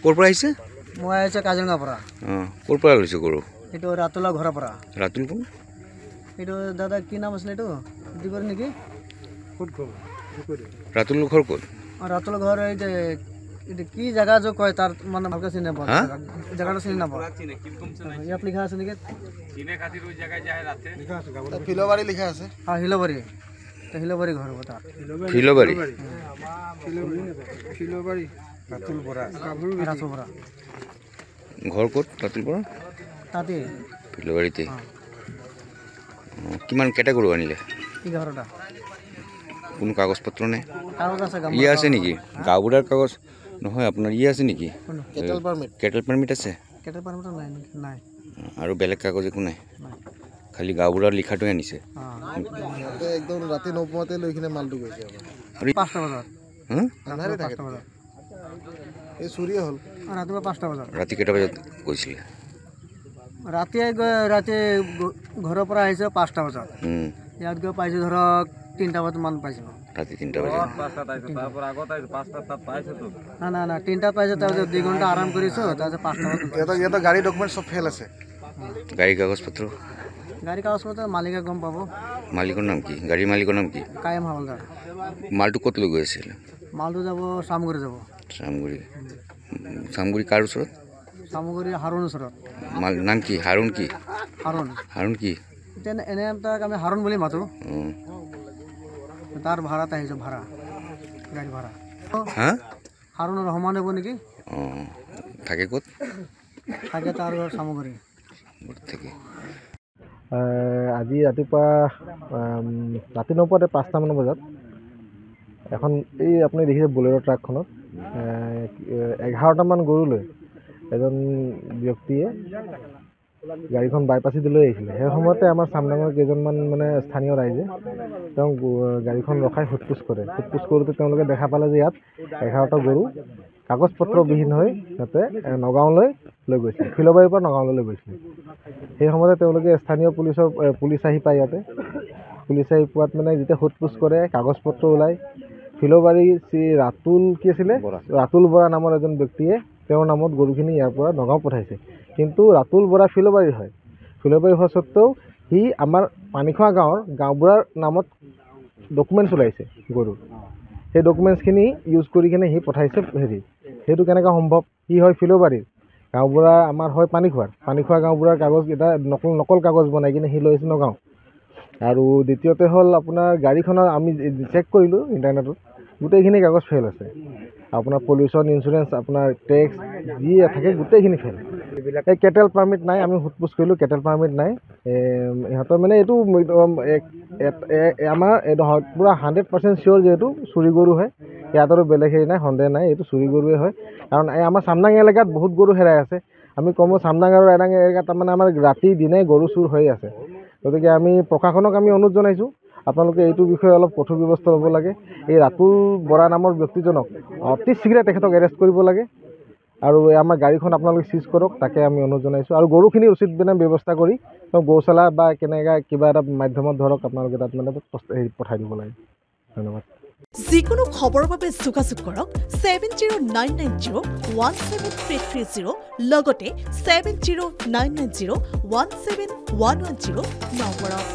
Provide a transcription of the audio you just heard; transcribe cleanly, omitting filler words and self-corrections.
ক'ৰ পৰা আহিছে? মই আহিছে কাজিৰঙাৰ পৰা। ক'ৰ পৰা লৈছে গৰু? এইটো ৰাতুলৰ ঘৰৰ পৰা। ৰাতুল কোন? এইটো দাদা কি নাম আছিলে এইটো দিবৰ নেকি? ৰাতুলৰ ঘৰ ক'ত? ৰাতুলৰ ঘৰ এই যে এইটো কি জেগা যে কয় তাৰ মানে ভালকৈ চিনি নাপাওঁ। জেগাটো চিনি নাপাওঁ। ইয়াত লিখা আছে নেকি? ফিলবাৰী লিখা আছে। হ্যাঁ হিলবাৰী। হিলবাৰী ঘৰ হ'ব তাৰ। ফিলবাৰী। ফিলবাৰী ৰাতুল বৰা। ৰাতুল বৰা। ঘৰ ক'ত ৰাতুল বৰা? তাতে ফিলবাৰীতে। কিমান কেইটা গৰু আনিলে? 11টা। কোনো কাগজ পত্ৰ নাই? কাগজ আছে ইয়ে আছে নেকি? গাঁওবুঢ়াৰ কাগজ নহয় আপোনাৰ ইয়ে আছে নেকি? Kettle permit. কেটেল পাৰ্মিট আছে? কেটেল পাৰ্মিট নাই নাই। আৰু বেলেগ কাগজ একো নাই? খালি গাঁওবুঢ়াৰ লিখাটোৱে আনিছে? একদম ৰাতি 9 বজাতে লৈ কিনে মালটো গৈছে। 5টা বজাত। আন্ধাৰে থাকে। এই চুৰিয়ে হ'ল। ৰাতিপুৱা 5টা বজাত। ৰাতি কেইটা বজাত গৈছিলে? ৰাতি ঘৰৰ পৰা আহিছে 5টা বজাত। ইয়াত গৈ পাইছোঁ ধৰক 3টা বজাত মান পাইছোঁ। ৰাতি 3টা বজাত? না না না 3টাত পাইছোঁ, তাৰপিছত 2 ঘণ্টা আৰাম কৰিছোঁ, তাৰপিছত 5টা বজাত। ইয়াতে গাড়ী ডকুমেণ্ট চব ফেল আছে। গাড়ী কাগজ পত্ৰ? গাড়ী কাগজ পত্ৰ মালিকে গম পাব। মালিকৰ নাম কি? গাড়ীৰ মালিকৰ নাম কি? কায়েম হাওলদাৰ। মালটো ক'ত লৈ গৈ আছিল? মালটো যাব চামগুৰি যাব। চামগুৰি। চামগুৰি কাৰ ওচৰত? চামগুৰি হাৰুণ ওচৰত। মাল নাম কি? হাৰুণ কি? হাৰুণ। হাৰুণ কি? এতিয়া এনে তাক আমি হাৰুণ বুলি মাতোঁ। তাৰ ভাড়াত আহিছোঁ, ভাড়া গাড়ী ভাড়া। হা? হাৰুণ ৰহমান হ'ব নেকি? থাকে ক'ত? থাকে তাৰ ঘৰ চামগুৰি। থাকে। আজি ৰাতিপুৱা ৰাতি নপুৱাতে 5টামান বজাত এখন এই আপুনি দেখিছে বলেৰ' ট্ৰাকখনত 11টামান গৰু লৈ এজন ব্যক্তিয়ে গাড়ীখন বাইপাছেদি লৈ আহিছিলে। সেই সময়তে আমাৰ চামডাঙৰ কেইজনমান মানে স্থানীয় ৰাইজে তেওঁ গাড়ীখন ৰখাই সোধ-পোছ কৰে। সোধ-পোছ কৰোঁতে তেওঁলোকে দেখা পালে যে ইয়াত 11টা গৰু কাগজ পত্ৰবিহীন হৈ সিহঁতে নগাঁৱলৈ লৈ গৈছিলে, ফিলবাৰীৰ পৰা নগাঁৱলৈ লৈ গৈছিলে। সেই সময়তে তেওঁলোকে স্থানীয় পুলিচ আহি পায় ইয়াতে। পুলিচ আহি পোৱাত মানে যেতিয়া সোধ-পোছ কৰে, কাগজ পত্ৰ ওলায়। ফিলবাৰী ৰাতুল কি আছিলে? ৰাতুল বৰা নামৰ এজন ব্যক্তিয়ে তেওঁৰ নামত গৰুখিনি ইয়াৰ পৰা নগাঁও পঠাইছে। কিন্তু ৰাতুল বৰা ফিলবাৰীৰ হয়। ফিলবাৰী হোৱা স্বত্বেও সি আমাৰ পানীখোৱা গাঁৱৰ গাঁওবুঢ়াৰ নামত ডকুমেণ্টছ ওলাইছে গৰুৰ। সেই ডকুমেণ্টছখিনি ইউজ কৰি কিনে সি পঠাইছে সেইটো কেনেকৈ সম্ভৱ? সি হয় ফিলবাৰীৰ গাঁওবুঢ়া, আমাৰ হয় পানীখোৱা গাঁওবুঢ়াৰ কাগজ এটা নকল কাগজ বনাই কিনে সি লৈছে নগাঁও। আৰু দ্বিতীয়তে হ'ল আপোনাৰ গাড়ীখনৰ আমি চেক কৰিলোঁ ইণ্টাৰনেটত, গোটেইখিনি কাগজ ফেইল আছে। আপোনাৰ পলিউশ্যন, ইঞ্চুৰেঞ্চ, আপোনাৰ টেক্স যি থাকে গোটেইখিনি ফেইল। এই কেটেল পাৰ্মিট নাই, আমি সোধ-পোছ কৰিলোঁ, কেটেল পাৰ্মিট নাই। ইহঁতৰ মানে এইটো আমাৰ এইটো পূৰা 100% চিয়'ৰ যে এইটো চুৰি গৰু হয়। ইয়াত আৰু বেলেগ হেৰি নাই, সন্দেহ নাই, এইটো চুৰি গৰুৱে হয়। কাৰণ এই আমাৰ চামডাং এলেকাত বহুত গৰু হেৰাই আছে। আমি কমো চামডাং আৰু এডাং এলেকাত তাৰমানে আমাৰ ৰাতি দিনে গৰু চুৰ হৈ আছে। গতিকে আমি প্ৰশাসনক আমি অনুৰোধ জনাইছোঁ, আপোনালোকে এইটো বিষয়ে অলপ কঠোৰ ব্যৱস্থা ল'ব লাগে। এই ৰাতুল বৰা নামৰ ব্যক্তিজনক অতি শীঘ্ৰে তেখেতক এৰেষ্ট কৰিব লাগে। আৰু আমাৰ গাড়ীখন আপোনালোকে চিজ কৰক, তাকে আমি অনুৰোধ জনাইছোঁ। আৰু গৰুখিনি উচিত ব্যৱস্থা কৰি গৌশালা বা কেনেকৈ কিবা এটা মাধ্যমত ধৰক আপোনালোকে তাত মানে পঠাই দিব লাগে। ধন্যবাদ। যিকোনো খবৰৰ বাবে যোগাযোগ কৰক 7099017330 লগতে 7099017110 নম্বৰত।